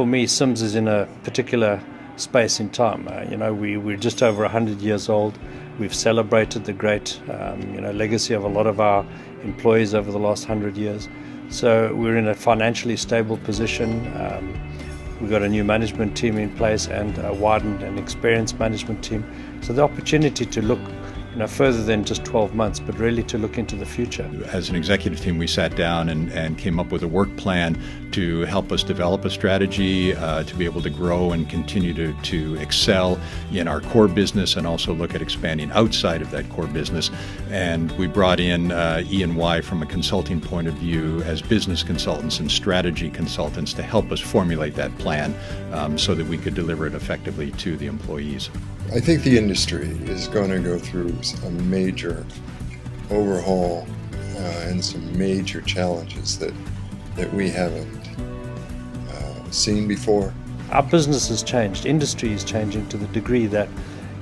for me, Sims is in a particular space in time. We're just over 100 years old. We've celebrated the great legacy of a lot of our employees over the last 100 years. So we're in a financially stable position. We've got a new management team in place and a widened and experienced management team. So the opportunity to look further than just 12 months, but really to look into the future. As an executive team, we sat down and came up with a work plan to help us develop a strategy to be able to grow and continue to excel in our core business and also look at expanding outside of that core business. And we brought in E&Y from a consulting point of view as business consultants and strategy consultants to help us formulate that plan so that we could deliver it effectively to the employees. I think the industry is going to go through a major overhaul and some major challenges that we haven't seen before. Our business has changed. Industry is changing to the degree that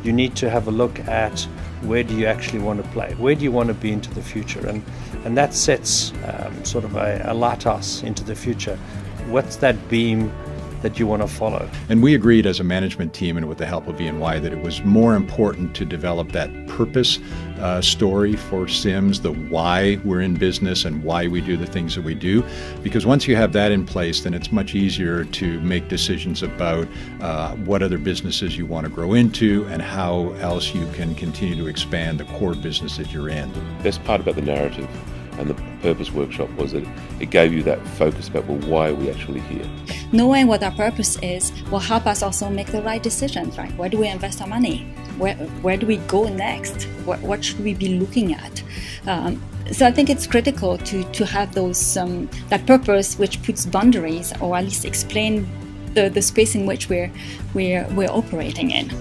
you need to have a look at where do you actually want to play, where do you want to be into the future, and that sets sort of a lighthouse into the future. What's that beam that you want to follow? And we agreed as a management team and with the help of E&Y that it was more important to develop that purpose story for Sims, the why we're in business and why we do the things that we do. Because once you have that in place, then it's much easier to make decisions about what other businesses you want to grow into and how else you can continue to expand the core business that you're in. The best part about the narrative and the purpose workshop was that it gave you that focus about, well, why are we actually here? Knowing what our purpose is will help us also make the right decisions, right? Where do we invest our money? Where do we go next? What should we be looking at? So I think it's critical to have those that purpose which puts boundaries, or at least explain the space in which we're operating in.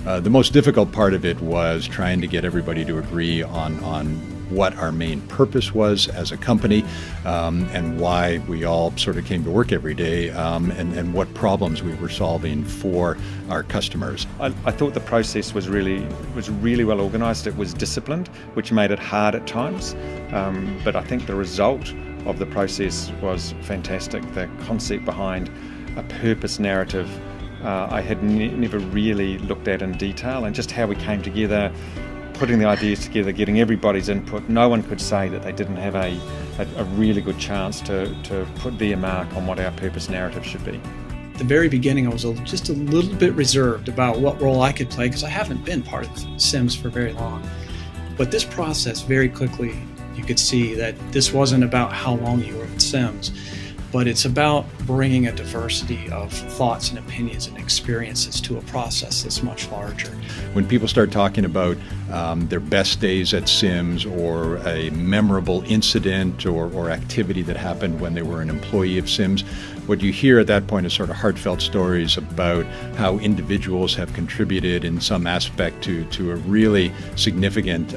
The most difficult part of it was trying to get everybody to agree on what our main purpose was as a company and why we all sort of came to work every day and what problems we were solving for our customers. I thought the process was really well organised. It was disciplined, which made it hard at times, but I think the result of the process was fantastic. The concept behind a purpose narrative I had never really looked at in detail, and just how we came together, putting the ideas together, getting everybody's input. No one could say that they didn't have a really good chance to put their mark on what our purpose narrative should be. At the very beginning, I was just a little bit reserved about what role I could play because I haven't been part of Sims for very long. But this process, very quickly, you could see that this wasn't about how long you were at Sims, but it's about bringing a diversity of thoughts and opinions and experiences to a process that's much larger. When people start talking about their best days at Sims or a memorable incident or activity that happened when they were an employee of Sims, what you hear at that point is sort of heartfelt stories about how individuals have contributed in some aspect to a really significant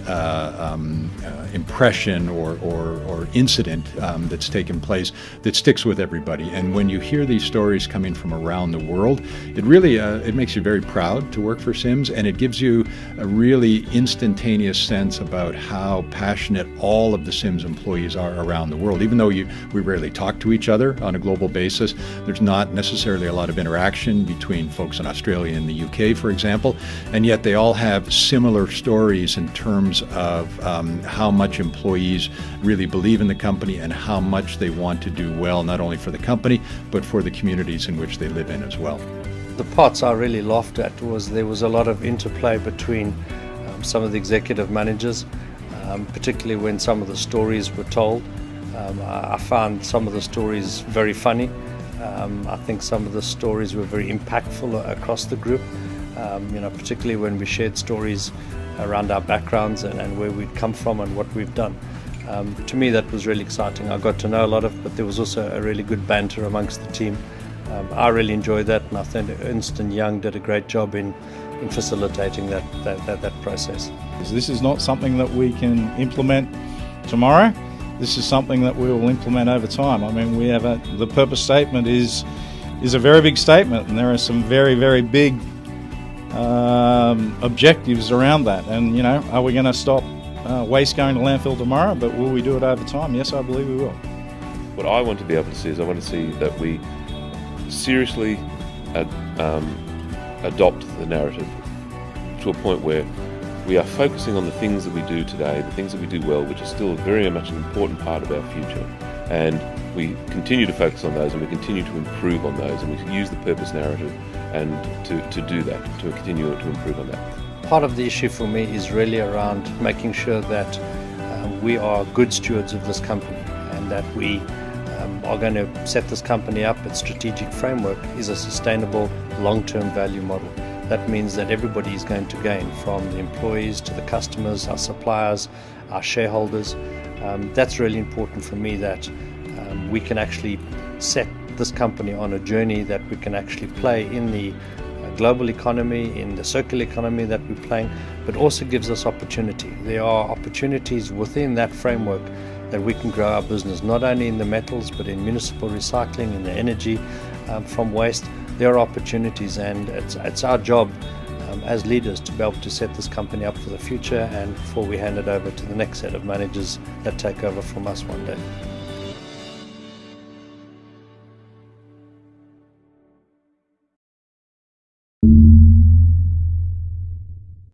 impression or incident that's taken place that sticks with everybody. And when you hear these stories coming from around the world, it really it makes you very proud to work for Sims, and it gives you a really instantaneous sense about how passionate all of the Sims employees are around the world. Even though we rarely talk to each other on a global basis, there's not necessarily a lot of interaction between folks in Australia and the UK, for example, and yet they all have similar stories in terms of how much employees really believe in the company and how much they want to do well, not only for the company, but for the communities in which they live in as well. The parts I really laughed at was there was a lot of interplay between some of the executive managers, particularly when some of the stories were told. I found some of the stories very funny. I think some of the stories were very impactful across the group, particularly when we shared stories around our backgrounds and where we'd come from and what we've done. To me, that was really exciting. I got to know a lot but there was also a really good banter amongst the team. I really enjoyed that, and I think Ernst & Young did a great job in facilitating that process. This is not something that we can implement tomorrow. This is something that we will implement over time. I mean, we have the purpose statement is a very big statement, and there are some very, very big objectives around that. And, are we going to stop waste going to landfill tomorrow? But will we do it over time? Yes, I believe we will. What I want to be able to see is I want to see that we seriously adopt the narrative to a point where we are focusing on the things that we do today, the things that we do well, which are still very much an important part of our future. And we continue to focus on those, and we continue to improve on those, and we use the purpose narrative and to do that, to continue to improve on that. Part of the issue for me is really around making sure that we are good stewards of this company, and that we are going to set this company up. Its strategic framework is a sustainable long-term value model. That means that everybody is going to gain, from the employees to the customers, our suppliers, our shareholders. That's really important for me, that we can actually set this company on a journey that we can actually play in the global economy, in the circular economy that we're playing, but also gives us opportunity. There are opportunities within that framework that we can grow our business, not only in the metals, but in municipal recycling, in the energy from waste. There are opportunities, and it's our job as leaders to be able to set this company up for the future and before we hand it over to the next set of managers that take over from us one day.